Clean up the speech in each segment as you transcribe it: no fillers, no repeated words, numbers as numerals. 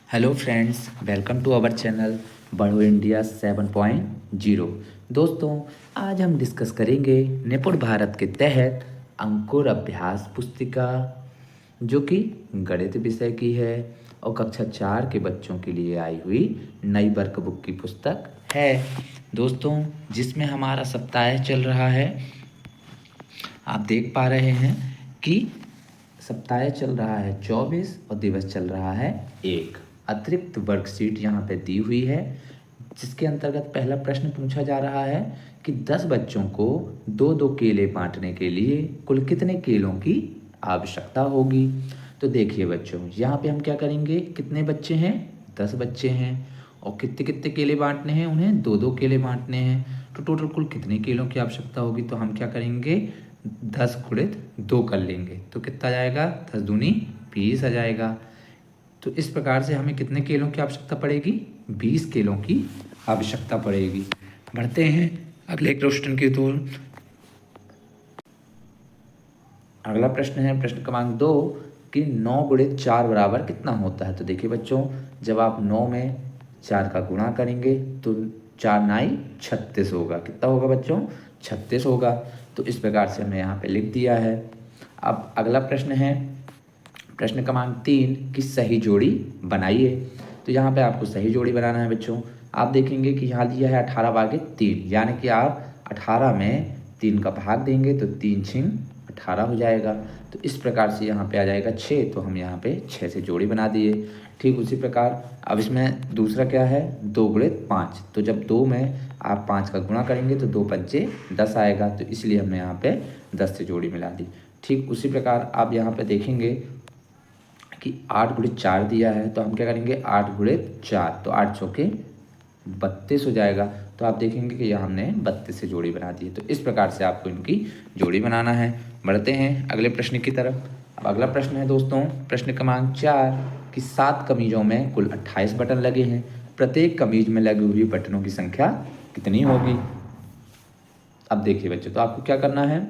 Hello friends, welcome to our channel बढ़ो India 7.0। दोस्तों, आज हम डिस्कस करेंगे निपुण भारत के तहत अंकुर अभ्यास पुस्तिका, जो कि गणित विषय की है और कक्षा 4 के बच्चों के लिए आई हुई नई वर्क बुक की पुस्तक है दोस्तों, जिसमें हमारा सप्ताह चल रहा है। आप देख पा रहे हैं कि सप्ताह चल रहा है 24 और दिवस चल रहा है 1। अतिरिक्त वर्कशीट यहाँ पे दी हुई है, जिसके अंतर्गत पहला प्रश्न पूछा जा रहा है कि 10 बच्चों को दो दो केले बांटने के लिए कुल कितने केलों की आवश्यकता होगी। तो देखिए बच्चों, यहाँ पे हम क्या करेंगे, कितने बच्चे हैं, 10 बच्चे हैं और कितने कितने केले बांटने हैं, उन्हें दो दो केले बांटने हैं। तो टोटल कुल कितने केलों की आवश्यकता होगी, तो हम क्या करेंगे, 10 गुणित 2 कर लेंगे। तो कितना आ जाएगा, 10 दूनी 20 आ जाएगा। तो इस प्रकार से हमें कितने केलों की आवश्यकता पड़ेगी, 20 केलों की आवश्यकता पड़ेगी। बढ़ते हैं अगले क्वेश्चन की ओर। अगला प्रश्न है प्रश्न क्रमांक 2 कि 9 गुणित 4 बराबर कितना होता है। तो देखिए बच्चों, जब आप 9 में 4 का गुणा करेंगे तो 4 9 36 होगा। कितना होगा बच्चों, 36 होगा। तो इस प्रकार से हमने यहाँ पे लिख दिया है। अब अगला प्रश्न है प्रश्न क्रमांक 3 की सही जोड़ी बनाइए। तो यहाँ पे आपको सही जोड़ी बनाना है बच्चों। आप देखेंगे कि यहाँ दिया है 18 भागे 3, यानी कि आप 18 में 3 का भाग देंगे तो 3 छिंग 18 हो जाएगा। तो इस प्रकार से यहाँ पे आ जाएगा 6, तो हम यहाँ पे 6 से जोड़ी बना दिए। ठीक उसी प्रकार अब इसमें दूसरा क्या है, 2 गुणित 5। तो जब 2 में आप 5 का गुणा करेंगे तो 2 पंचे 10 आएगा, तो इसलिए हमने यहाँ पे 10 से जोड़ी मिला दी। ठीक उसी प्रकार आप यहाँ पे देखेंगे कि 8 गुणित 4 दिया है, तो हम क्या करेंगे, 8 गुणित 4, तो 8 चौके 32 हो जाएगा। तो आप देखेंगे कि यहाँ हमने 32 से जोड़ी बना दी है। तो इस प्रकार से आपको इनकी जोड़ी बनाना है। बढ़ते हैं अगले प्रश्न की तरफ। अब अगला प्रश्न है दोस्तों प्रश्न क्रमांक 4 कि 7 कमीजों में कुल 28 बटन लगे हैं। प्रत्येक कमीज में लगी हुई बटनों की संख्या कितनी होगी। अब देखिए बच्चों, तो आपको क्या करना है,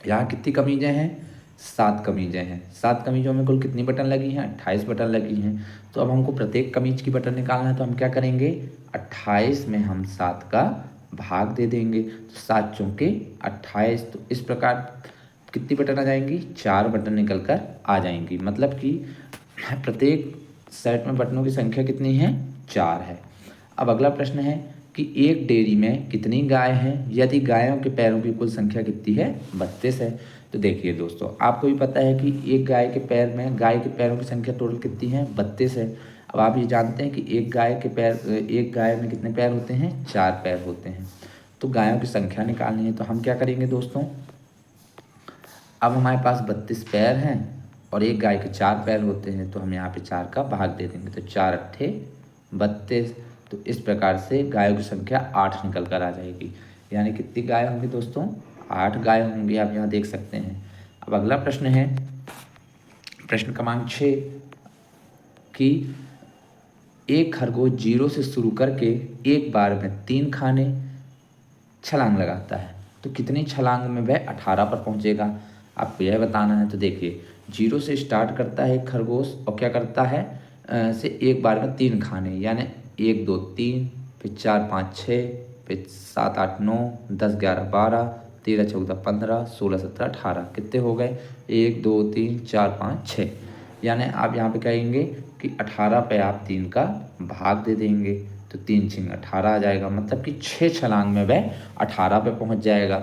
यहाँ कितनी कमीजें हैं, 7 कमीजें हैं। 7 कमीजों में कुल कितनी बटन लगी हैं, 28 बटन लगी हैं। तो अब हमको प्रत्येक कमीज की बटन निकालना है, तो हम क्या करेंगे, 28 में हम 7 का भाग दे देंगे। तो 7 चौके 28, तो इस प्रकार कितनी बटन आ जाएंगी, 4 बटन निकल कर आ जाएंगी। मतलब कि प्रत्येक सेट में बटनों की संख्या कितनी है, 4 है। अब अगला प्रश्न है कि एक डेयरी में कितनी गाय हैं, यदि गायों के पैरों की कुल संख्या कितनी है, 32 है। तो देखिए दोस्तों, आपको भी पता है कि एक गाय के पैरों की संख्या टोटल कितनी है, 32 है। अब आप ये जानते हैं कि एक गाय में कितने पैर होते हैं, 4 पैर होते हैं। तो गायों की संख्या निकालनी है, तो हम क्या करेंगे दोस्तों, अब हमारे पास 32 पैर हैं और एक गाय के 4 पैर होते हैं, तो हम यहाँ पे 4 का भाग दे देंगे। तो 4 अट्ठे 32। तो इस प्रकार से गायों की संख्या 8 निकल कर आ जाएगी। यानी कितनी गाय होंगी दोस्तों, 8 गाय होंगी, आप यहाँ देख सकते हैं। अब अगला प्रश्न है प्रश्न क्रमांक 6 कि एक खरगोश 0 से शुरू करके एक बार में 3 खाने छलांग लगाता है, तो कितनी छलांग में वह 18 पर पहुंचेगा, आपको यह बताना है। तो देखिए, 0 से स्टार्ट करता है एक खरगोश और क्या करता है, से एक बार में 3 खाने, यानी 1 2 3, फिर 4 5 6, फिर 7 8 9 10 11 12 13 14 15 16 17 18, कितने हो गए, 1 2 3 4 5 6। यानी आप यहाँ पे कहेंगे कि 18 पे आप 3 का भाग दे देंगे, तो 3 छिंग 18 आ जाएगा। मतलब कि 6 छलांग में वह 18 पे पहुँच जाएगा।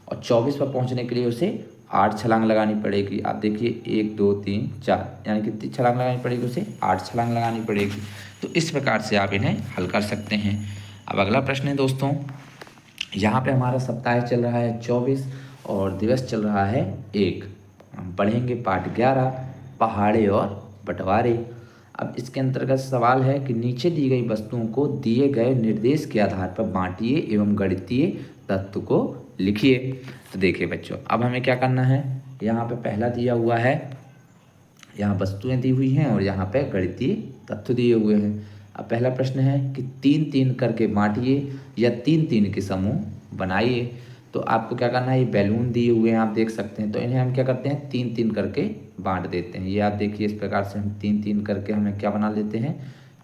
और 24 पर पहुँचने के लिए उसे 8 छलांग लगानी पड़ेगी। आप देखिए 1 2 3 4, यानी कितनी छलांग लगानी पड़ेगी, उसे 8 छलांग लगानी पड़ेगी। तो इस प्रकार से आप इन्हें हल कर सकते हैं। अब अगला प्रश्न है दोस्तों, यहाँ पे हमारा सप्ताह चल रहा है 24 और दिवस चल रहा है 1। हम पढ़ेंगे पाठ 11 पहाड़े और बंटवारे। अब इसके अंतर्गत सवाल है कि नीचे दी गई वस्तुओं को दिए गए निर्देश के आधार पर बांटिए एवं गणितीय तत्व को लिखिए। तो देखिए बच्चों, अब हमें क्या करना है, यहाँ पे पहला दिया हुआ है, यहाँ वस्तुएं दी हुई हैं और यहाँ पे गणितीय तत्व दिए हुए हैं। अब पहला प्रश्न है कि 3 3 करके बांटिए या 3 3 के समूह बनाइए। तो आपको क्या करना है, ये बैलून दिए हुए हैं आप देख सकते हैं, तो इन्हें हम क्या करते हैं 3-3 करके बांट देते हैं। ये आप देखिए इस प्रकार से हम 3-3 करके हमें क्या बना लेते हैं,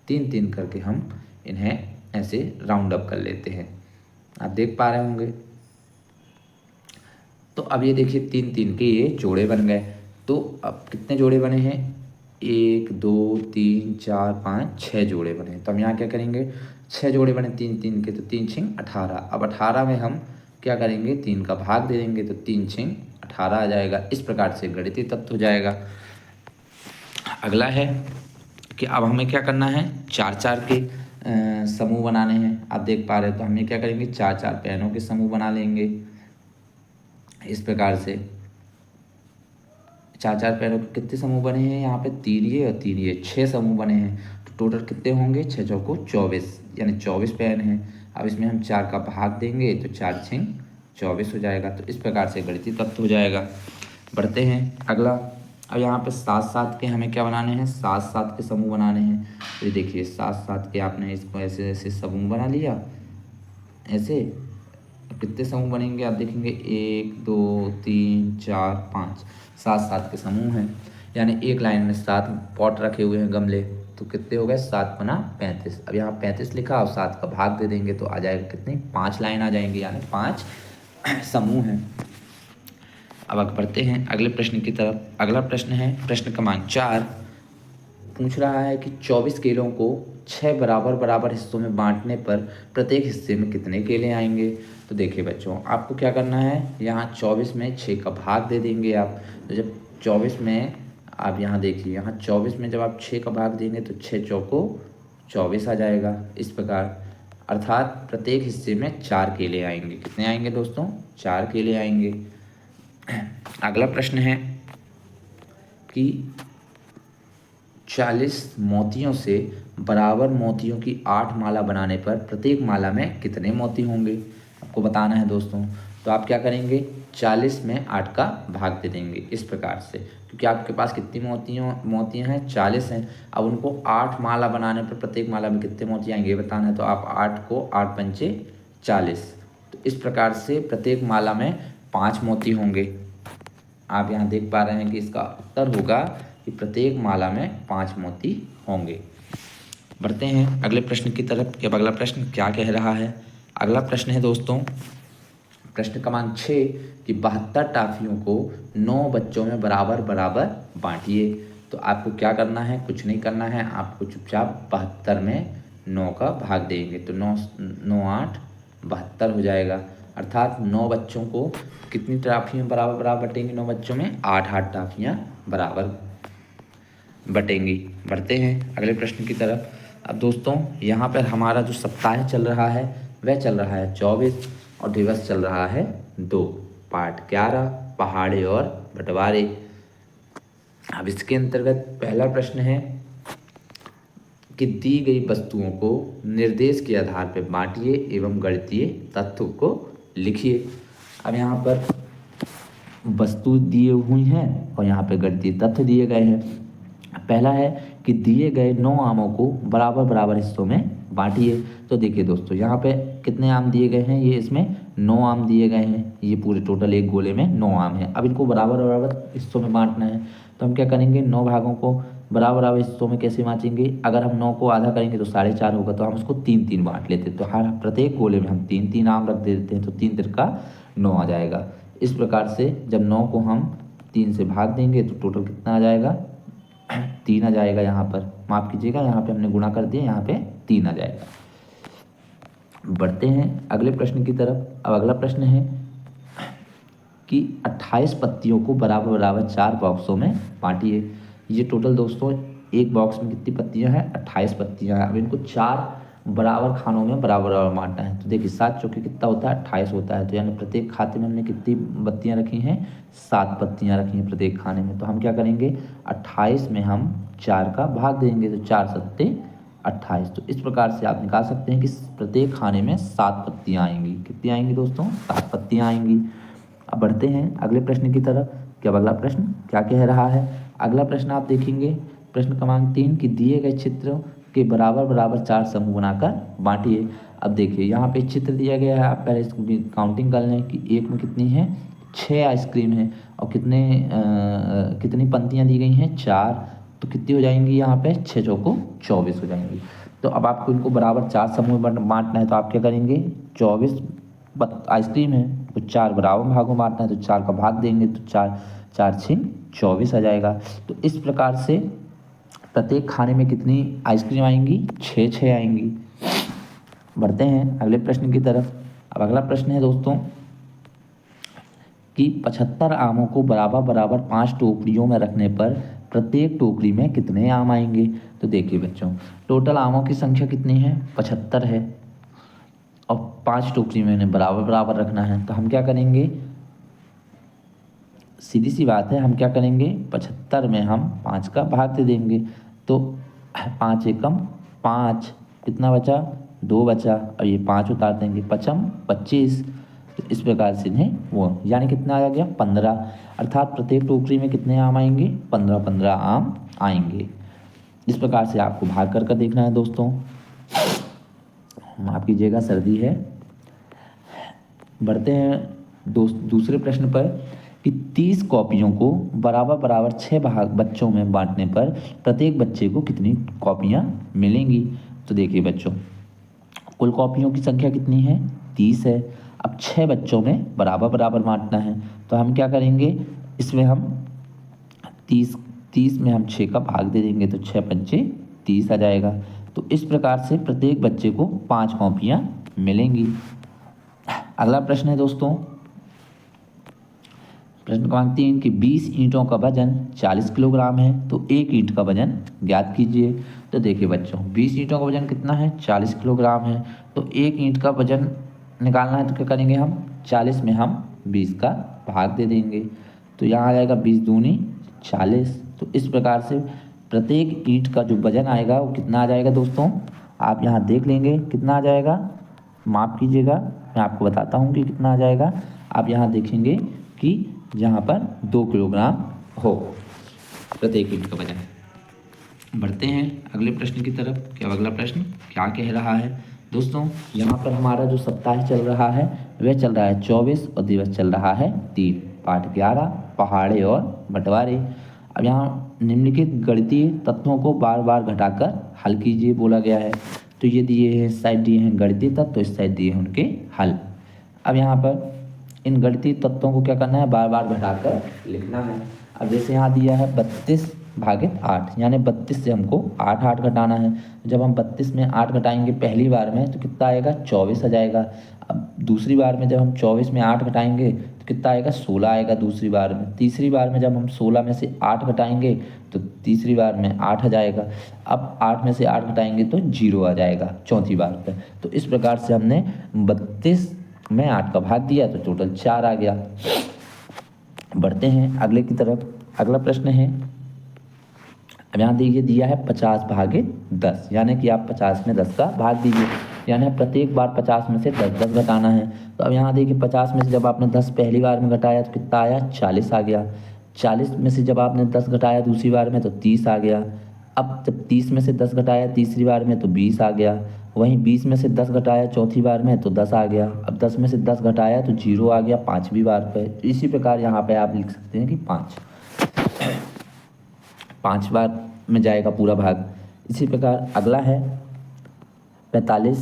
3-3 करके हम इन्हें ऐसे राउंड अप कर लेते हैं। आप देख पा रहे होंगे। तो अब ये देखिए 3-3 के ये जोड़े बन गए। तो अब कितने जोड़े बने हैं, 1 2 3 4 5 6 जोड़े बने। तो हम यहाँ क्या करेंगे, 6 जोड़े बने 3-3 के, तो 3×6 18। अब 18 में हम क्या करेंगे, 3 का भाग दे देंगे, तो 3×6 18 आ जाएगा। इस प्रकार से गणितीय तत्व हो जाएगा। अगला है कि अब हमें क्या करना है, 4-4 के समूह बनाने हैं। आप देख पा रहे हो, तो हमें क्या करेंगे, 4-4 पेनों के समूह बना लेंगे। इस प्रकार से 4-4 पेनों के कितने समूह बने हैं, यहाँ पे 3 ये और 3 ये, 6 समूह बने हैं। तो टोटल कितने होंगे, 6 चौको 24, यानी 24 पेन हैं। अब इसमें हम 4 का भाग देंगे, तो 4×6 24 हो जाएगा। तो इस प्रकार से गणितीय तत्व हो जाएगा। बढ़ते हैं अगला। अब यहाँ पे 7-7 के हमें क्या बनाने हैं, 7-7 के समूह बनाने हैं। तो ये देखिए 7-7 के आपने इसको ऐसे ऐसे समूह बना लिया ऐसे। कितने समूह बनेंगे आप देखेंगे, 1 2 3 4 5, 7-7 के समूह हैं। यानी एक लाइन में 7 पॉट रखे हुए हैं गमले, तो कितने हो गए, 7×35। अब यहाँ 35 लिखा और 7 का भाग दे देंगे, तो आ जाएगा कितनी, 5 लाइन आ जाएंगी, यानी 5 समूह हैं। अब आगे बढ़ते हैं अगले प्रश्न की तरफ। अगला प्रश्न है प्रश्न क्रमांक 4। पूछ रहा है कि 24 केलों को 6 बराबर बराबर हिस्सों में बांटने पर प्रत्येक हिस्से में कितने केले आएंगे। तो देखिए बच्चों, आपको क्या करना है, यहाँ 24 में 6 का भाग दे देंगे आप। तो जब 24 में आप यहाँ देखिए, यहाँ 24 में जब आप 6 का भाग देंगे, तो 6 चौको 24 आ जाएगा। इस प्रकार अर्थात प्रत्येक हिस्से में 4 केले आएंगे। कितने आएंगे दोस्तों, 4 केले आएंगे। अगला प्रश्न है कि 40 मोतियों से बराबर मोतियों की 8 माला बनाने पर प्रत्येक माला में कितने मोती होंगे, आपको बताना है दोस्तों। तो आप क्या करेंगे, 40 में 8 का भाग दे देंगे इस प्रकार से, क्योंकि आपके पास कितनी मोतियाँ हैं, 40 हैं। अब उनको 8 माला बनाने पर प्रत्येक माला में कितने मोती आएंगे ये बताना है। तो आप 8 को 8×5 = 40। तो इस प्रकार से प्रत्येक माला में 5 मोती होंगे। आप यहाँ देख पा रहे हैं कि इसका उत्तर होगा कि प्रत्येक माला में 5 मोती होंगे। बढ़ते हैं अगले प्रश्न की तरफ कि अब अगला प्रश्न क्या कह रहा है। अगला प्रश्न है दोस्तों प्रश्न क्रमांक 6 कि 72 टाफियों को 9 बच्चों में बराबर बराबर बांटिए। तो आपको क्या करना है, कुछ नहीं करना है, आपको चुपचाप 72 में 9 का भाग देंगे। तो 9 9 8 72 हो जाएगा। अर्थात 9 बच्चों को कितनी टाफियाँ बराबर बराबर बटेंगी, 9 बच्चों में 8-8 टाफियाँ बराबर बटेंगी। बढ़ते हैं अगले प्रश्न की तरफ। अब दोस्तों यहाँ पर हमारा जो सप्ताह चल रहा है वह चल रहा है 24 और दिवस चल रहा है 2, पाठ 11 पहाड़े और बंटवारे। अब इसके अंतर्गत पहला प्रश्न है कि दी गई वस्तुओं को निर्देश के आधार पर बांटिए एवं गणितीय तत्व को लिखिए। अब यहाँ पर वस्तु दिए हुई हैं और यहाँ पे गणितीय तथ्य दिए गए हैं। पहला है कि दिए गए 9 आमों को बराबर बराबर हिस्सों में बांटिए। तो देखिए दोस्तों, यहाँ पे कितने आम दिए गए हैं, ये इसमें 9 आम दिए गए हैं। ये पूरे टोटल एक गोले में 9 आम हैं। अब इनको बराबर बराबर हिस्सों में बांटना है, तो हम क्या करेंगे, 9 भागों को बराबर बराबर हिस्सों में कैसे बांटेंगे। अगर हम 9 को आधा करेंगे तो 4.5 होगा, तो हम उसको 3-3 बांट लेते हैं। तो हर प्रत्येक गोले में हम 3-3 आम रख देते हैं, तो 3 तिरका 9 आ जाएगा। इस प्रकार से जब 9 को हम 3 से भाग देंगे तो टोटल कितना आ जाएगा, 3 आ जाएगा। यहाँ पर माफ़ कीजिएगा, यहाँ पे हमने गुणा कर दिया, यहाँ पे 3 आ जाएगा। बढ़ते हैं अगले प्रश्न की तरफ। अब अगला प्रश्न है कि 28 पत्तियों को बराबर बराबर 4 बॉक्सों में बांटिए। ये टोटल दोस्तों एक बॉक्स में कितनी पत्तियां हैं, 28 पत्तियां हैं। अब इनको 4 बराबर खानों में बराबर बराबर बांटना है। तो देखिए 7 चौके कितना होता है, 28 होता है। तो यानी प्रत्येक खाते में हमने कितनी पत्तियां रखी हैं, 7 पत्तियां रखी हैं प्रत्येक खाने में। तो हम क्या करेंगे, 28 में हम 4 का भाग देंगे, तो 4 सत्ते 28। तो इस प्रकार से आप निकाल सकते हैं कि प्रत्येक खाने में 7 पत्तियां आएंगी। कितनी आएंगी दोस्तों, 7 पत्तियां आएंगी। अब बढ़ते हैं अगले प्रश्न की तरफ कि अब अगला प्रश्न क्या कह रहा है। अगला प्रश्न आप देखेंगे प्रश्न क्रमांक 3 कि दिए गए चित्र के बराबर बराबर 4 समूह बनाकर बांटिए। अब देखिए यहाँ पे चित्र दिया गया है, आप पहले इसकी काउंटिंग कर लें कि एक में कितनी है, 6 आइसक्रीम है और कितनी पंक्तियाँ दी गई हैं, 4। तो कितनी हो जाएंगी यहाँ पे, 6 चौको 24 हो जाएंगी। तो अब आपको इनको बराबर 4 समूह में बांटना है, तो आप क्या करेंगे, 24 आइसक्रीम है तो 4 बराबर भागों में बांटना है, तो 4 का भाग देंगे तो 4 4 6 24 आ जाएगा। तो इस प्रकार से प्रत्येक खाने में कितनी आइसक्रीम आएंगी, 6 आएंगी। बढ़ते हैं अगले प्रश्न की तरफ। अब अगला प्रश्न है दोस्तों कि 75 आमों को बराबर बराबर 5 टोकरियों में रखने पर प्रत्येक टोकरी में कितने आम आएंगे। तो देखिए बच्चों, टोटल आमों की संख्या कितनी है, 75 है और 5 टोकरी में इन्हें बराबर बराबर रखना है। तो हम क्या करेंगे, सीधी सी बात है, हम क्या करेंगे, 75 में हम 5 का भाग दे देंगे। तो 5 एकम 5, कितना बचा, 2 बचा और ये 5 उतार देंगे, 5 25। तो इस प्रकार से इन्हें वो यानी कितना आ गया, 15। अर्थात प्रत्येक टोकरी में कितने आम आएंगे, 15 आम आएंगे। इस प्रकार से आपको भाग कर देखना है दोस्तों। माफ कीजिएगा, सर्दी है। बढ़ते हैं दूसरे प्रश्न पर कि 30 कॉपियों को बराबर बराबर 6 भाग बच्चों में बांटने पर प्रत्येक बच्चे को कितनी कॉपियाँ मिलेंगी। तो देखिए बच्चों, कुल कॉपियों की संख्या कितनी है, 30 है। अब 6 बच्चों में बराबर बराबर बांटना है, तो हम क्या करेंगे, इसमें हम 30 में हम 6 का भाग दे देंगे, तो 6 पंचे 30 आ जाएगा। तो इस प्रकार से प्रत्येक बच्चे को 5 कॉपियाँ मिलेंगी। अगला प्रश्न है दोस्तों, प्रश्न क्रमांक 3 कि 20 ईंटों का वजन 40 किलोग्राम है, तो एक ईंट का वजन ज्ञात कीजिए। तो देखिए बच्चों, 20 ईंटों का वजन कितना है, 40 किलोग्राम है। तो एक ईंट का वजन निकालना है, तो क्या करेंगे हम, 40 में हम 20 का भाग दे देंगे। तो यहाँ आ जाएगा 20 दूनी 40। तो इस प्रकार से प्रत्येक ईंट का जो वजन आएगा वो कितना आ जाएगा दोस्तों, आप यहाँ देख लेंगे कितना आ जाएगा। माफ़ कीजिएगा, मैं आपको बताता हूँ कि कितना आ जाएगा। आप यहाँ देखेंगे कि जहाँ पर 2 किलोग्राम हो प्रत्येक ईंट का वजन। बढ़ते हैं अगले प्रश्न की तरफ। क्या अगला प्रश्न क्या कह रहा है दोस्तों, यहाँ पर हमारा जो सप्ताह चल रहा है वह चल रहा है 24 और दिवस चल रहा है 3। पाठ 11 पहाड़े और बंटवारे। अब यहाँ निम्नलिखित गणितीय तत्वों को बार बार घटाकर हल कीजिए बोला गया है। तो ये दिए हैं, इस साइड दिए हैं गणितीय तत्व, तो इस साइड दिए हैं उनके हल। अब यहाँ पर इन गणितीय तत्वों को क्या करना है, बार बार घटाकर लिखना है। अब जैसे यहाँ दिया है 32 भागित 8, यानी 32 से हमको 8 घटाना है। जब हम 32 में 8 घटाएंगे पहली बार में तो कितना आएगा, 24 आ जाएगा। अब दूसरी बार में जब हम 24 में 8 घटाएंगे तो कितना आएगा, 16 आएगा दूसरी बार में। तीसरी बार में जब हम 16 में से 8 घटाएंगे तो तीसरी बार में 8 आ जाएगा। अब 8 में से 8 घटाएंगे तो 0 आ जाएगा चौथी बार पर। तो इस प्रकार से हमने 32 में 8 का भाग दिया तो टोटल 4 आ गया। बढ़ते हैं अगले की तरफ। अगला प्रश्न है, अब यहाँ देखिए दिया है 50 भागित 10, यानी कि आप 50 में 10 का भाग दीजिए, यानी प्रत्येक बार 50 में से 10 घटाना है। तो अब यहाँ देखिए 50 में से जब आपने 10 पहली बार में घटाया तो कितना आया, 40 आ गया। 40 में से जब आपने 10 घटाया दूसरी बार में तो 30 आ गया। अब जब 30 में से 10 घटाया तीसरी बार में तो 20 आ गया। वहीं 20 में से 10 घटाया चौथी बार में तो 10 आ गया। अब 10 में से 10 घटाया तो 0 आ गया पाँचवीं बार पे। इसी प्रकार यहाँ पे आप लिख सकते हैं कि 5 बार में जाएगा पूरा भाग। इसी प्रकार अगला है 45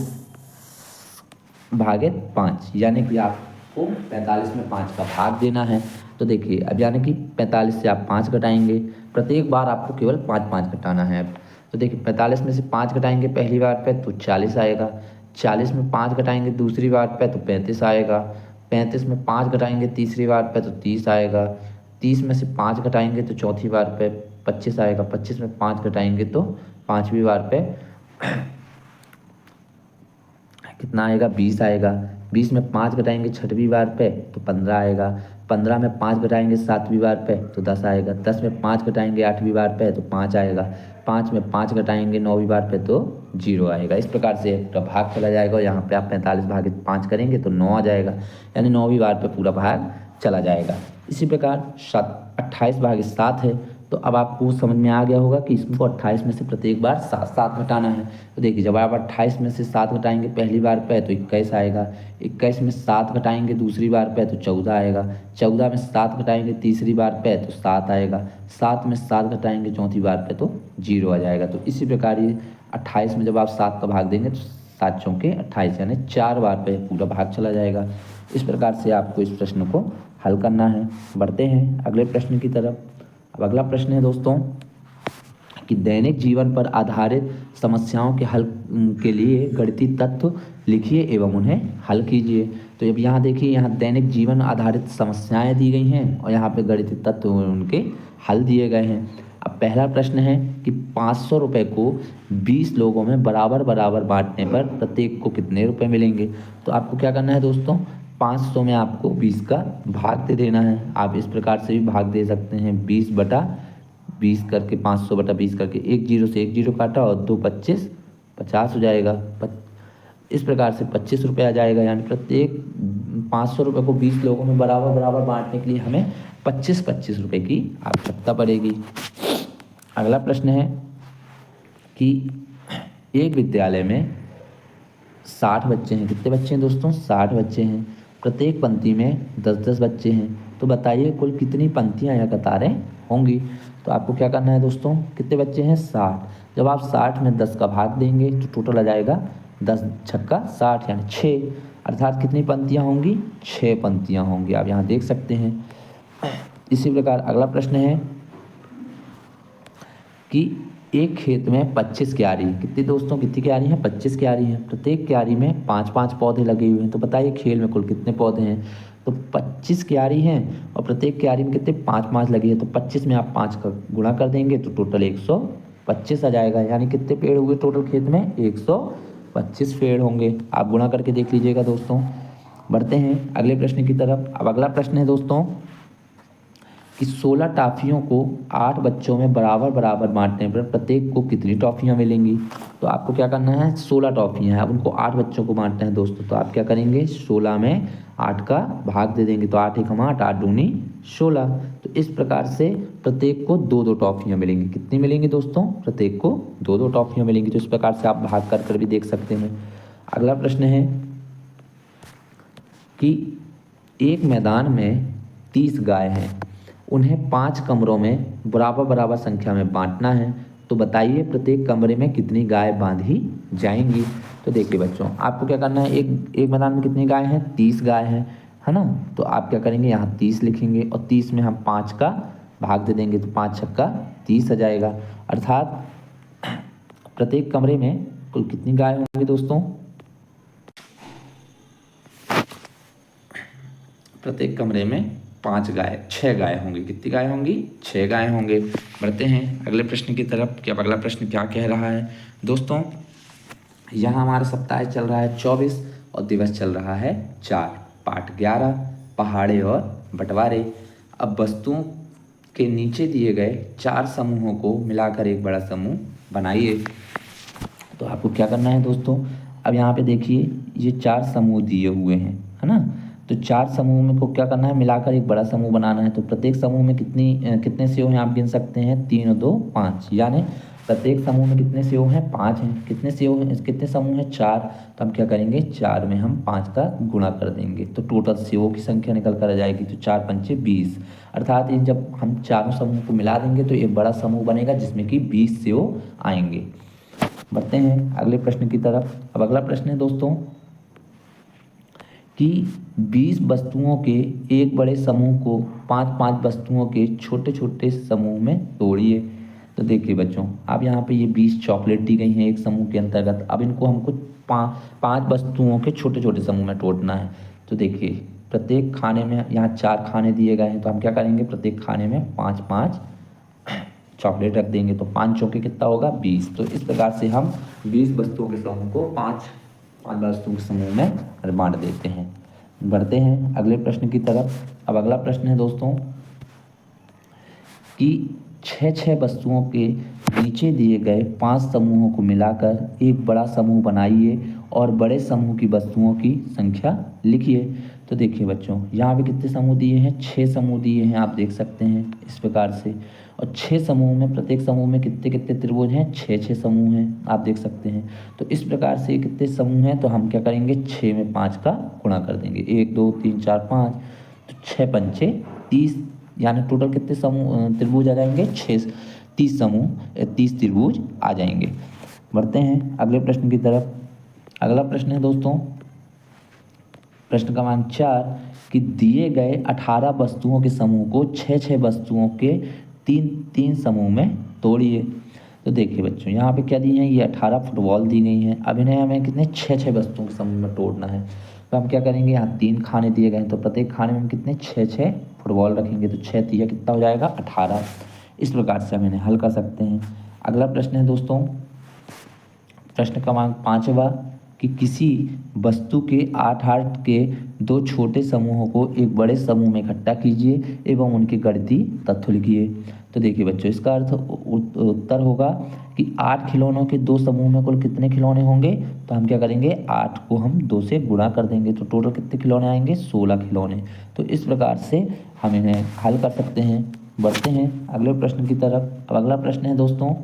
भागित 5, यानी कि आपको 45 में 5 का भाग देना है। तो देखिए अब यानी कि 45 से आप 5 घटाएंगे, प्रत्येक बार आपको केवल 5 घटाना है। अब तो देखिए 45 में से 5 घटाएंगे पहली बार पे तो 40 आएगा। 40 में 5 घटाएंगे दूसरी बार पे तो 35 आएगा। 35 में 5 घटाएंगे तीसरी बार पे तो 30 आएगा। 30 में से 5 घटाएंगे तो चौथी बार पे 25 आएगा। 25 में 5 घटाएंगे तो पाँचवीं बार पे कितना आएगा, 20 आएगा। 20 में 5 घटाएंगे छठवीं बार पे तो 15 आएगा। 15 में 5 घटाएंगे सातवीं बार पे तो 10 आएगा। 10 में 5 घटाएंगे आठवीं बार पे तो 5 आएगा। 5 में 5 घटाएंगे नौवीं बार पे तो 0 आएगा। इस प्रकार से पूरा भाग चला जाएगा और यहाँ पे आप 45 भागित 5 करेंगे तो 9 आ जाएगा, यानी नौवीं बार पे पूरा भाग चला जाएगा। इसी प्रकार 28 भागित 7 है तो अब आपको समझ में आ गया होगा कि इसको 28 में से प्रत्येक बार 7 7 घटाना है। तो देखिए जब आप 28 में से 7 घटाएंगे पहली बार पे तो 21 आएगा, 21 में 7 घटाएंगे दूसरी बार पे तो 14 आएगा, 14 में 7 घटाएंगे तीसरी बार पे तो 7 आएगा, 7 में 7 घटाएंगे चौथी बार पे तो 0 आ जाएगा। तो इसी प्रकार ये 28 में जब आप 7 का भाग देंगे तो 7 चौके 28 यानी 4 बार पे पूरा भाग चला जाएगा। इस प्रकार से आपको इस प्रश्न को हल करना है। बढ़ते हैं अगले प्रश्न की तरफ। अब अगला प्रश्न है दोस्तों कि दैनिक जीवन पर आधारित समस्याओं के हल के लिए गणितीय तत्व लिखिए एवं उन्हें हल कीजिए। तो अब यहाँ देखिए, यहाँ दैनिक जीवन आधारित समस्याएं दी गई हैं और यहाँ पे गणितीय तत्व उनके हल दिए गए हैं। अब पहला प्रश्न है कि 500 रुपये को 20 लोगों में बराबर बराबर बांटने पर प्रत्येक को कितने रुपए मिलेंगे। तो आपको क्या करना है दोस्तों, 500 में आपको 20 का भाग दे देना है। आप इस प्रकार से भी भाग दे सकते हैं, 20/20 करके 500/20 करके, 1 0 से 1 0 काटा और 2 25 50 हो जाएगा। इस प्रकार से 25 रुपये आ जाएगा। यानी प्रत्येक 500 रुपये को 20 लोगों में बराबर बराबर बांटने के लिए हमें 25 रुपये की आवश्यकता पड़ेगी। अगला प्रश्न है कि एक विद्यालय में 60 बच्चे हैं। कितने बच्चे हैं दोस्तों, 60 बच्चे हैं। प्रत्येक पंक्ति में 10-10 बच्चे हैं। तो बताइए कुल कितनी पंक्तियां या कतारें होंगी। तो आपको क्या करना है दोस्तों, कितने बच्चे हैं, 60। जब आप 60 में 10 का भाग देंगे तो टोटल आ जाएगा 10 छक्का 60 यानी 6, अर्थात कितनी पंक्तियां होंगी, 6 पंक्तियां होंगी। आप यहाँ देख सकते हैं। इसी प्रकार अगला प्रश्न है कि एक खेत में 25 क्यारी, कितनी दोस्तों, कितनी क्यारी हैं, 25 क्यारी हैं। प्रत्येक क्यारी में 5-5 पौधे लगे हुए हैं। तो बताइए खेल में कुल कितने पौधे हैं। तो 25 क्यारी हैं और प्रत्येक क्यारी में कितने 5-5 लगे हैं। तो 25 में आप 5 का गुणा कर देंगे तो टोटल 125 आ जाएगा। यानी कितने पेड़ हुए टोटल खेत में, 125 पेड़ होंगे। आप गुणा करके देख लीजिएगा दोस्तों। बढ़ते हैं अगले प्रश्न की तरफ। अब अगला प्रश्न है दोस्तों कि 16 टॉफियों को 8 बच्चों में बराबर बराबर बांटने पर प्रत्येक को कितनी टॉफियाँ मिलेंगी। तो आपको क्या करना है, 16 टॉफियाँ हैं, अब उनको 8 बच्चों को बांटना है दोस्तों। तो आप क्या करेंगे, 16 में 8 का भाग दे देंगे। तो 8 1 8, 8 दूनी 16। तो इस प्रकार से प्रत्येक को 2-2 टॉफियाँ मिलेंगी। कितनी मिलेंगी दोस्तों, प्रत्येक को 2-2 टॉफियाँ मिलेंगी। तो इस प्रकार से आप भाग कर भी देख सकते हैं। अगला प्रश्न है कि एक मैदान में 30 गाय हैं, उन्हें 5 कमरों में बराबर बराबर संख्या में बांटना है। तो बताइए प्रत्येक कमरे में कितनी गाय बांधी जाएंगी। तो देखिए बच्चों, आपको क्या करना है, एक मैदान में कितनी गाय हैं, 30 गाय हैं, है ना। तो आप क्या करेंगे, यहाँ 30 लिखेंगे और 30 में हम 5 का भाग दे देंगे तो 5 छक्का 30 आ जाएगा। अर्थात प्रत्येक कमरे में कुल कितनी गाय होंगी दोस्तों, प्रत्येक कमरे में 6 गाय होंगी। कितनी गाय होंगी, 6 गाय होंगे। बढ़ते हैं अगले प्रश्न की तरफ कि अब अगला प्रश्न क्या कह रहा है दोस्तों। यहाँ हमारा सप्ताह चल रहा है 24 और दिवस चल रहा है 4। पाठ 11 पहाड़े और बंटवारे। अब वस्तुओं के नीचे दिए गए 4 समूहों को मिलाकर एक बड़ा समूह बनाइए। तो आपको क्या करना है दोस्तों, अब यहाँ पे देखिए ये 4 समूह दिए हुए हैं, है ना। तो 4 समूह में को क्या करना है, मिलाकर एक बड़ा समूह बनाना है। तो प्रत्येक समूह में कितने सेव हैं आप गिन सकते हैं, 3 और 2 5। यानी प्रत्येक समूह में कितने सेव हैं, 5 हैं। कितने सेव हैं, कितने समूह हैं, 4। तो हम क्या करेंगे, 4 में हम 5 का गुणा कर देंगे तो टोटल सेवों की संख्या निकल कर आ जाएगी। तो 4 पंचे 20। अर्थात ये जब हम चारों समूह को मिला देंगे तो एक बड़ा समूह बनेगा जिसमें कि 20 सेव आएंगे। बढ़ते हैं अगले प्रश्न की तरफ। अब अगला प्रश्न है दोस्तों कि 20 वस्तुओं के एक बड़े समूह को 5-5 वस्तुओं के छोटे छोटे समूह में तोड़िए। तो देखिए बच्चों, अब यहाँ पे ये 20 चॉकलेट दी गई हैं एक समूह के अंतर्गत। अब इनको हमको 5 वस्तुओं के छोटे छोटे समूह में तोड़ना है। तो देखिए प्रत्येक खाने में यहाँ 4 खाने दिए गए हैं। तो हम क्या करेंगे, प्रत्येक खाने में 5-5 चॉकलेट रख देंगे। तो 5 चौके कितना होगा, 20। तो इस प्रकार से हम 20 वस्तुओं के समूह को 5 वस्तुओं के समूह में बांट देते हैं। बढ़ते हैं अगले प्रश्न की तरफ। अब अगला प्रश्न है दोस्तों कि 6 वस्तुओं के नीचे दिए गए 5 समूहों को मिलाकर एक बड़ा समूह बनाइए और बड़े समूह की वस्तुओं की संख्या लिखिए। तो देखिए बच्चों, यहाँ पे कितने समूह दिए हैं, 6 समूह दिए हैं, आप देख सकते हैं इस प्रकार से। और 6 समूह में, प्रत्येक समूह में कितने कितने त्रिभुज हैं, 6 समूह हैं, आप देख सकते हैं। तो इस प्रकार से कितने समूह हैं, तो हम क्या करेंगे 6 में 5 का गुणा कर देंगे, 1 2 3 4 5, तो 6 पंचे 30, यानी टोटल कितने समूह त्रिभुज आ जाएंगे, 30 समूह 30 त्रिभुज आ जाएंगे। बढ़ते हैं अगले प्रश्न की तरफ। अगला प्रश्न है दोस्तों प्रश्न क्रमांक 4 कि दिए गए 18 वस्तुओं के समूह को 6 वस्तुओं के 3 समूह में तोड़िए। तो देखिए बच्चों यहाँ पे क्या दी है, ये 18 फुटबॉल दी गई हैं। अब इन्हें हमें कितने 6 वस्तुओं के समूह में तोड़ना है। तो हम क्या करेंगे, यहाँ 3 खाने दिए गए हैं, तो प्रत्येक खाने में हम कितने 6 फुटबॉल रखेंगे, तो 6 तिया कितना हो जाएगा 18। इस प्रकार से हम इन्हें हल कर सकते हैं। अगला प्रश्न है दोस्तों प्रश्न क्रमांक 5वां कि किसी वस्तु के 8 के 2 छोटे समूहों को एक बड़े समूह में इकट्ठा कीजिए एवं उनके गणितीय तथ्य लिखिए। तो देखिए बच्चों इसका अर्थ उत्तर होगा कि 8 खिलौनों के 2 समूह में कुल कितने खिलौने होंगे, तो हम क्या करेंगे 8 को हम 2 से गुणा कर देंगे, तो टोटल कितने खिलौने आएंगे 16 खिलौने। तो इस प्रकार से हम इन्हें हल कर सकते हैं। बढ़ते हैं अगले प्रश्न की तरफ। अब अगला प्रश्न है दोस्तों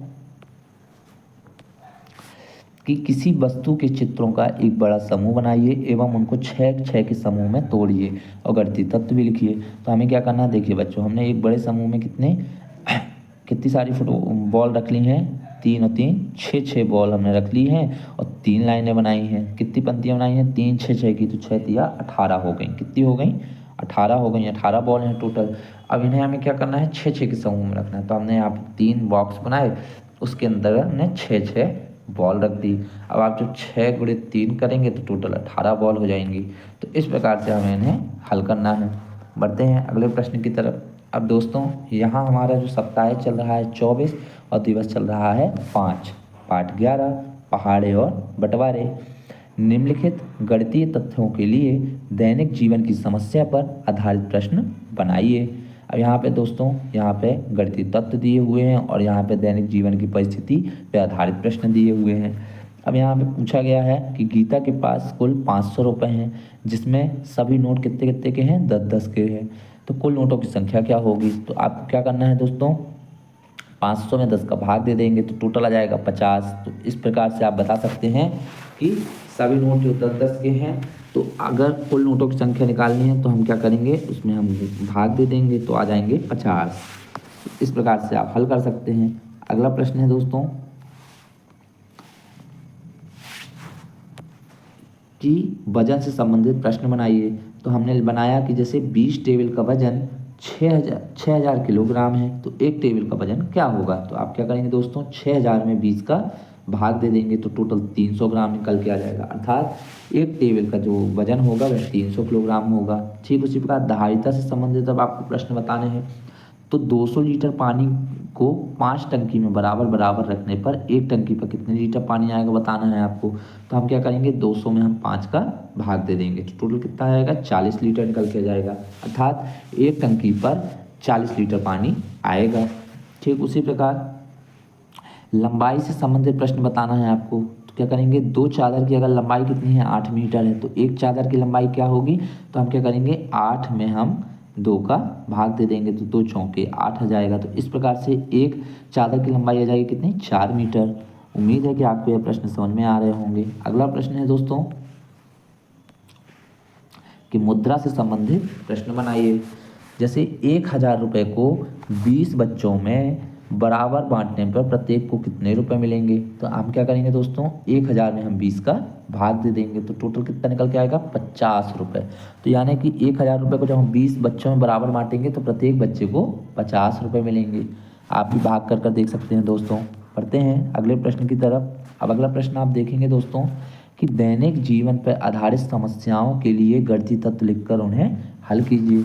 कि किसी वस्तु के चित्रों का एक बड़ा समूह बनाइए एवं उनको 6 के समूह में तोड़िए और गणितीय तत्व भी लिखिए। तो हमें क्या करना है, देखिए बच्चों हमने एक बड़े समूह में कितनी सारी बॉल रख ली हैं, 3 और 3 6 बॉल हमने रख ली हैं और 3 लाइनें बनाई हैं। कितनी पंक्तियाँ बनाई हैं, 3 6 की, तो 6 तिया 18 हो गई। कितनी हो गई 18 हो गई, 18 बॉल हैं टोटल। अब इन्हें हमें क्या करना है 6 के समूह में रखना है। तो हमने यहाँ पर 3 बॉक्स बनाए, उसके अंदर हमने 6 बॉल रख दी। अब आप जब 6 × 3 करेंगे तो टोटल 18 बॉल हो जाएंगी। तो इस प्रकार से हमें इन्हें हल करना है। बढ़ते हैं अगले प्रश्न की तरफ। अब दोस्तों यहाँ हमारा जो सप्ताह चल रहा है 24 और दिवस चल रहा है 5, पाठ 11 पहाड़े और बंटवारे। निम्नलिखित गणितीय तथ्यों के लिए दैनिक जीवन की समस्या पर आधारित प्रश्न बनाइए। अब यहाँ पे दोस्तों यहाँ पे गणितीय तत्व दिए हुए हैं और यहाँ पे दैनिक जीवन की परिस्थिति पे आधारित प्रश्न दिए हुए हैं। अब यहाँ पे पूछा गया है कि गीता के पास कुल 500 रुपये हैं, जिसमें सभी नोट कितने कितने के हैं 10-10 के हैं। तो कुल नोटों की संख्या क्या होगी, तो आपको क्या करना है दोस्तों 500 में 10 का भाग दे देंगे तो टोटल आ जाएगा 50। तो इस प्रकार से आप बता सकते हैं कि सभी नोट जो 10-10 के हैं, तो अगर कुल नोटों की संख्या निकालनी है तो हम क्या करेंगे, उसमें हम भाग दे देंगे तो आ जाएंगे 50। इस प्रकार से आप हल कर सकते हैं। अगला प्रश्न है दोस्तों कि वजन से संबंधित प्रश्न बनाइए। तो हमने बनाया कि जैसे 20 टेबल का वजन 6000 किलोग्राम है, तो एक टेबल का वजन क्या होगा। तो आप क्या करेंगे दोस्तों 6000 में 20 का भाग दे देंगे तो टोटल 300 ग्राम निकल के आ जाएगा, अर्थात एक टेबल का जो वजन होगा वह 300 किलोग्राम होगा। ठीक उसी प्रकार धारिता से संबंधित अब आपको प्रश्न बताने हैं। तो 200 लीटर पानी को 5 टंकी में बराबर बराबर रखने पर एक टंकी पर कितने लीटर पानी आएगा बताना है आपको। तो हम क्या करेंगे 200 में हम 5 का भाग दे देंगे तो टोटल कितना आएगा 40 लीटर निकल के जाएगा, अर्थात एक टंकी पर 40 लीटर पानी आएगा। ठीक उसी प्रकार लंबाई से संबंधित प्रश्न बताना है आपको। तो क्या करेंगे 2 चादर की अगर लंबाई कितनी है 8 मीटर है, तो एक चादर की लंबाई क्या होगी, तो हम क्या करेंगे 8 में हम 2 का भाग दे देंगे तो 2 चौके 8 आ जाएगा। तो इस प्रकार से एक चादर की लंबाई आ जाएगी कितनी 4 मीटर। उम्मीद है कि आपको यह प्रश्न समझ में आ रहे होंगे। अगला प्रश्न है दोस्तों कि मुद्रा से संबंधित प्रश्न बनाइए। जैसे 1000 रुपये को 20 बच्चों में बराबर बांटने पर प्रत्येक को कितने रुपए मिलेंगे। तो हम क्या करेंगे दोस्तों 1000 में हम 20 का भाग दे देंगे तो टोटल कितना निकल के आएगा 50 रुपये। तो यानी कि 1000 रुपये को जब हम 20 बच्चों में बराबर बांटेंगे तो प्रत्येक बच्चे को 50 रुपये मिलेंगे। आप भी भाग कर देख सकते हैं दोस्तों। पढ़ते हैं अगले प्रश्न की तरफ। अब अगला प्रश्न आप देखेंगे दोस्तों कि दैनिक जीवन पर आधारित समस्याओं के लिए गणितीय तत्व लिखकर उन्हें हल कीजिए।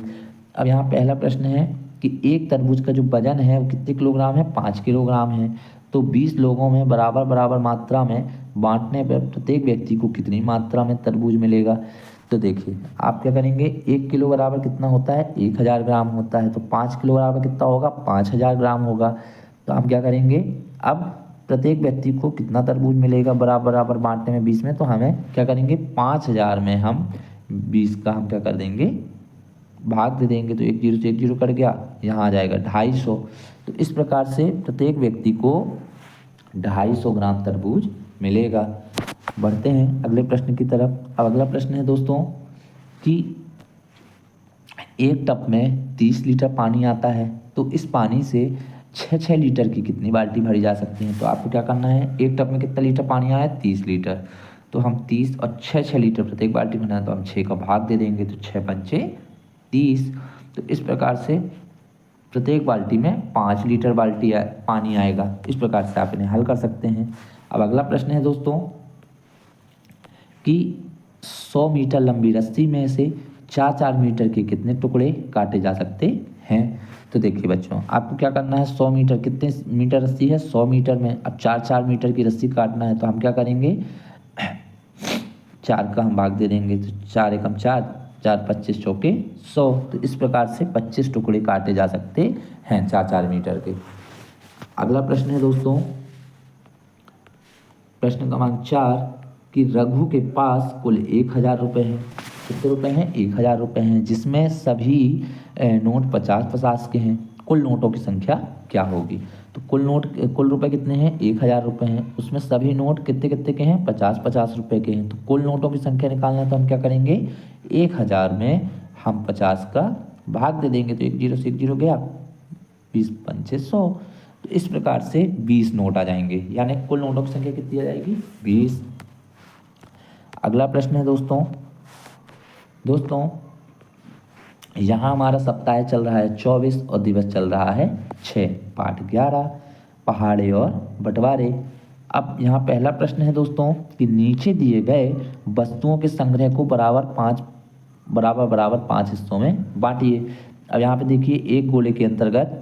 अब यहाँ पहला प्रश्न है कि एक तरबूज का जो वजन है वो कितने किलोग्राम है 5 किलोग्राम है। तो 20 लोगों में बराबर बराबर मात्रा में बांटने पर प्रत्येक व्यक्ति को कितनी मात्रा में तरबूज मिलेगा। तो देखिए आप क्या करेंगे 1 किलो बराबर कितना होता है 1000 ग्राम होता है, तो 5 किलो बराबर कितना होगा 5000 ग्राम होगा। तो हम क्या करेंगे अब प्रत्येक व्यक्ति को कितना तरबूज मिलेगा बराबर बराबर बांटने में 20 में, तो हमें क्या करेंगे 5000 में हम 20 का हम क्या कर देंगे भाग दे देंगे तो एक जीरो से एक जीरो कट गया, यहाँ आ जाएगा 250। तो इस प्रकार से प्रत्येक व्यक्ति को 250 ग्राम तरबूज मिलेगा। बढ़ते हैं अगले प्रश्न की तरफ। अब अगला प्रश्न है दोस्तों कि एक टब में 30 लीटर पानी आता है, तो इस पानी से 6 लीटर की कितनी बाल्टी भरी जा सकती है। तो आपको क्या करना है, एक टब में कितना लीटर पानी आया है, 30 लीटर, तो हम 30 और 6 लीटर प्रत्येक बाल्टी भरना है, तो हम 6 का भाग दे देंगे, तो 6 पंचे 30। तो इस प्रकार से प्रत्येक बाल्टी में 5 लीटर पानी आएगा। इस प्रकार से आप इन्हें हल कर सकते हैं। अब अगला प्रश्न है दोस्तों कि 100 मीटर लंबी रस्सी में से 4-4 मीटर के कितने टुकड़े काटे जा सकते हैं। तो देखिए बच्चों, आपको क्या करना है, 100 मीटर, कितने मीटर रस्सी है, 100 मीटर में अब 4-4 मीटर की रस्सी काटना है, तो हम क्या करेंगे, 4 का हम भाग दे देंगे, तो 4 एकम 4, 4 25 चौके 100। तो इस प्रकार से 25 टुकड़े काटे जा सकते हैं 4-4 मीटर के। अगला प्रश्न है दोस्तों प्रश्न क्रमांक 4 कि रघु के पास कुल 1000 रुपये हैं। कितने रुपए हैं, 1000 रुपये हैं, जिसमें सभी नोट 50-50 के हैं। कुल नोटों की संख्या क्या होगी। तो कुल रुपए कितने हैं, 1000 रुपये हैं, उसमें सभी नोट कितने कितने के हैं, 50-50 रुपये के हैं। तो कुल नोटों की संख्या निकालना है, तो हम क्या करेंगे, 1000 में हम 50 का भाग दे देंगे, तो एक जीरो से एक जीरो गया, 20 पंचे 100। तो इस प्रकार से 20 नोट आ जाएंगे, यानी कुल नोटों की संख्या कितनी आ जाएगी, 20। अगला प्रश्न है दोस्तों यहाँ हमारा सप्ताह चल रहा है 24 और दिवस चल रहा है 6, पाठ 11 पहाड़े और बंटवारे। अब यहाँ पहला प्रश्न है दोस्तों कि नीचे दिए गए वस्तुओं के संग्रह को बराबर 5 हिस्सों में बांटिए। अब यहाँ पे देखिए एक गोले के अंतर्गत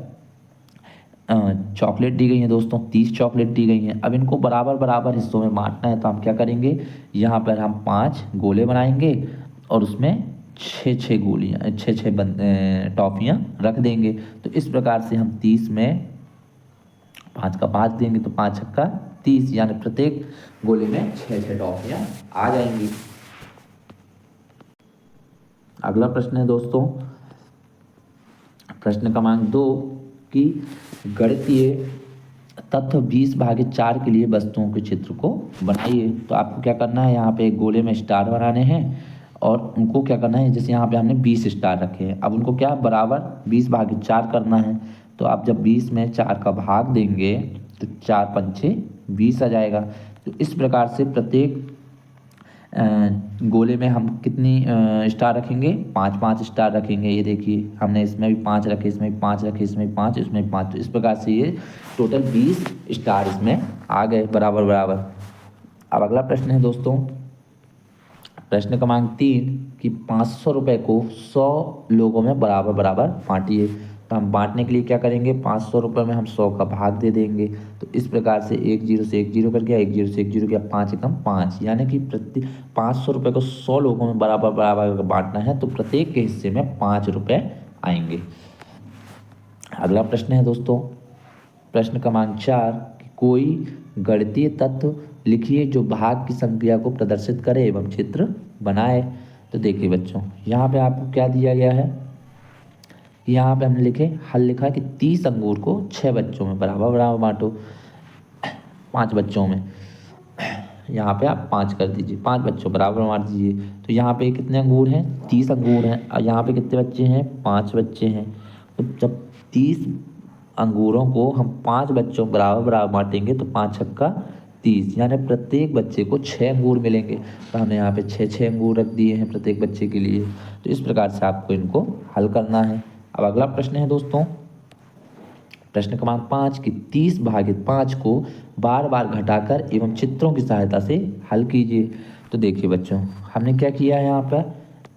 चॉकलेट दी गई है दोस्तों, 30 चॉकलेट दी गई हैं। अब इनको बराबर हिस्सों में बांटना है, तो हम क्या करेंगे, यहाँ पर हम 5 गोले बनाएंगे और उसमें 6 गोलियाँ 6 टॉफियाँ रख देंगे। तो इस प्रकार से हम 30 में 5 का 5 देंगे, तो 5 छक्का 30, यानी प्रत्येक गोले में 6 टॉफियाँ आ जाएंगी। अगला प्रश्न है दोस्तों प्रश्न क्रमांक 2 कि गणितीय तत्व 20/4 के लिए वस्तुओं के चित्र को बनाइए। तो आपको क्या करना है, यहाँ पे एक गोले में स्टार बनाने हैं और उनको क्या करना है, जैसे यहाँ पे हमने 20 स्टार रखे हैं, अब उनको क्या बराबर 20/4 करना है। तो आप जब 20 में 4 का भाग देंगे तो 4 पंचे 20 आ जाएगा। तो इस प्रकार से प्रत्येक गोले में हम कितनी स्टार रखेंगे, 5-5 स्टार रखेंगे। ये देखिए हमने इसमें भी 5 रखे, इसमें भी 5 रखे, इसमें भी 5, इसमें भी 5। तो इस प्रकार से ये टोटल 20 स्टार इसमें आ गए बराबर। अब अगला प्रश्न है दोस्तों प्रश्न क्रमांक 3 कि 500 रुपये को 100 लोगों में बराबर बांटिए। तो हम बांटने के लिए क्या करेंगे, 500 रुपये में हम 100 का भाग दे देंगे। तो इस प्रकार से एक जीरो से एक जीरो कर गया, एक जीरो से एक जीरो गया, 5 एकम 5, यानी कि 500 रुपये को 100 लोगों में बराबर बांटना है, तो प्रत्येक के हिस्से में 5 रुपये आएंगे। अगला प्रश्न है दोस्तों प्रश्न क्रमांक 4 कि कोई गणितीय तत्व लिखिए जो भाग की संख्या को प्रदर्शित करे एवं चित्र बनाए। तो देखिए बच्चों, यहाँ पे आपको क्या दिया गया है, यहाँ पे हमने हल लिखा है कि 30 अंगूर को 6 बच्चों में बराबर बांटो, 5 बच्चों में, यहाँ पे आप 5 कर दीजिए, 5 बच्चों बराबर बांट दीजिए। तो यहाँ पे कितने अंगूर हैं, 30 अंगूर हैं, और यहाँ पे कितने बच्चे हैं, 5 बच्चे हैं। तो जब 30 अंगूरों को हम 5 बच्चों बराबर बांटेंगे तो 5 छक्का 30, यानी प्रत्येक बच्चे को 6 अंगूर मिलेंगे। तो हमने यहाँ पे 6 अंगूर रख दिए हैं प्रत्येक बच्चे के लिए। तो इस प्रकार से आपको इनको हल करना है। अब अगला प्रश्न है दोस्तों प्रश्न क्रमांक 5 कि 30/5 को बार घटाकर एवं चित्रों की सहायता से हल कीजिए। तो देखिए बच्चों, हमने क्या किया है यहाँ पर,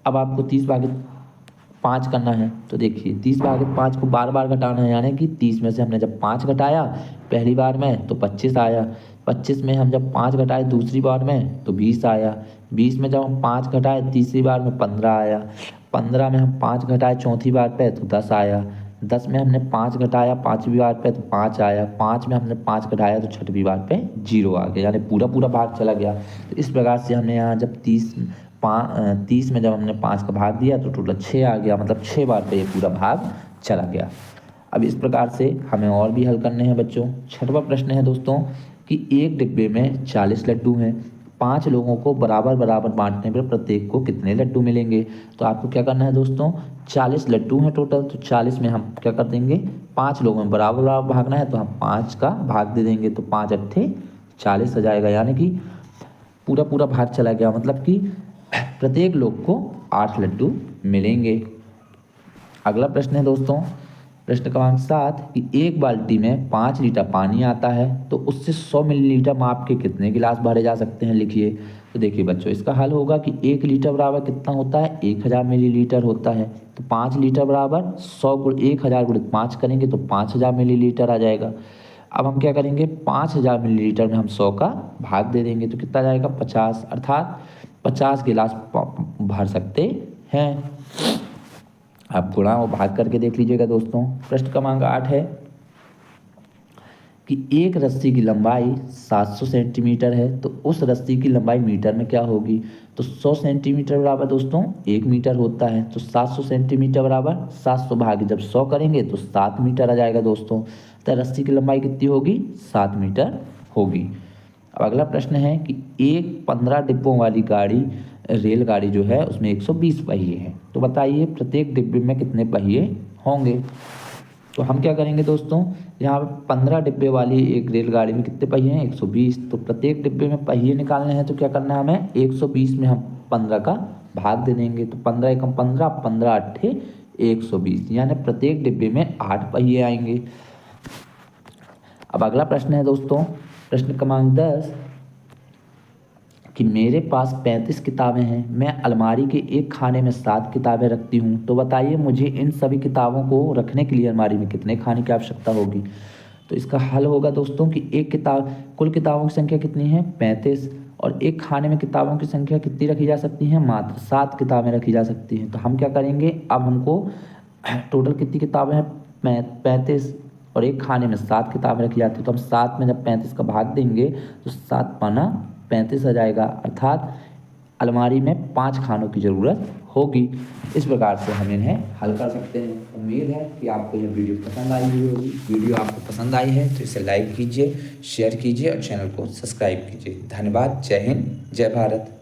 अब आपको 30/5 करना है। तो देखिए 30/5 को बार घटाना है, यानी कि 30 में से हमने जब 5 घटाया पहली बार में तो 25 आया, 25 में हम जब 5 घटाए दूसरी बार में तो 20 आया, 20 में जब हम 5 घटाए तीसरी बार में 15 आया, 15 में हम 5 घटाए चौथी बार पे तो 10 आया, 10 में हमने 5 घटाया पाँचवीं बार पे तो 5 आया, 5 में हमने 5 घटाया तो छठवीं बार पे 0 आ गया, यानी पूरा भाग चला गया। तो इस प्रकार से हमने यहाँ जब 30 में जब हमने 5 का भाग दिया तो टोटल 6 आ गया, मतलब 6 बार पे ये पूरा भाग चला गया। अब इस प्रकार से हमें और भी हल करने हैं बच्चों। छठवां प्रश्न है दोस्तों कि एक डिब्बे में 40 लड्डू हैं, 5 लोगों को बराबर बराबर बांटने पर प्रत्येक को कितने लड्डू मिलेंगे। तो आपको क्या करना है दोस्तों, 40 लड्डू हैं टोटल, तो 40 में हम क्या कर देंगे, 5 लोगों में बराबर बराबर भागना है तो हम 5 का भाग दे देंगे, तो 5 अट्ठे 40 हो जाएगा, यानी कि पूरा पूरा भाग चला गया, मतलब कि प्रत्येक लोग को 8 लड्डू मिलेंगे। अगला प्रश्न है दोस्तों, प्रश्न क्रमांक 7 कि एक बाल्टी में 5 लीटर पानी आता है तो उससे 100 मिलीलीटर माप के कितने गिलास भरे जा सकते हैं, लिखिए। तो देखिए बच्चों, इसका हल होगा कि 1 लीटर बराबर कितना होता है, 1000 मिलीलीटर होता है। तो 5 लीटर बराबर 100 गुण 1000 गुणित 5 करेंगे तो 5000 मिलीलीटर आ जाएगा। अब हम क्या करेंगे, 5000 मिलीलीटर में हम 100 का भाग दे देंगे तो कितना जाएगा, 50, अर्थात 50 गिलास भर सकते हैं। आप गुणा और भाग करके देख लीजिएगा दोस्तों। प्रश्न क्रमांक 8 है कि एक रस्सी की लंबाई 700 सेंटीमीटर है तो उस रस्सी की लंबाई मीटर में क्या होगी। तो 100 सेंटीमीटर बराबर दोस्तों 1 मीटर होता है, तो 700 सेंटीमीटर बराबर 700 भागे जब 100 करेंगे तो 7 मीटर आ जाएगा दोस्तों। तो रस्सी की लंबाई कितनी होगी, 7 मीटर होगी। अब अगला प्रश्न है कि एक 15 डिब्बों वाली गाड़ी, रेलगाड़ी जो है उसमें 120 पहिए हैं, तो बताइए प्रत्येक डिब्बे में कितने पहिए होंगे। तो हम क्या करेंगे दोस्तों, यहाँ पे 15 डिब्बे वाली एक रेलगाड़ी में कितने पहिए हैं, 120, तो प्रत्येक डिब्बे में पहिए निकालने हैं तो क्या करना है हमें, 120 में हम 15 का भाग दे देंगे, तो 15 एकम 15, 15 अट्ठे 120, यानी प्रत्येक डिब्बे में 8 पहिए आएंगे। अब अगला प्रश्न है दोस्तों, प्रश्न क्रमांक 10 कि मेरे पास 35 किताबें हैं, मैं अलमारी के एक खाने में 7 किताबें रखती हूँ, तो बताइए मुझे इन सभी किताबों को रखने के लिए अलमारी में कितने खाने की आवश्यकता होगी। तो इसका हल होगा दोस्तों कि एक किताब, कुल किताबों की संख्या कितनी है, 35, और एक खाने में किताबों की संख्या कितनी रखी जा सकती है, मात्र 7 किताबें रखी जा सकती हैं। तो हम क्या करेंगे, अब हमको टोटल कितनी किताबें हैं, 35, और एक खाने में 7 किताबें रखी जाती है, तो हम 7 में जब 35 का भाग देंगे तो 7 पाना 35 आ जाएगा, अर्थात अलमारी में 5 खानों की ज़रूरत होगी। इस प्रकार से हम इन्हें हल कर सकते हैं। उम्मीद है कि आपको यह वीडियो पसंद आई हुई होगी। वीडियो आपको पसंद आई है तो इसे लाइक कीजिए, शेयर कीजिए और चैनल को सब्सक्राइब कीजिए। धन्यवाद। जय हिंद, जय भारत।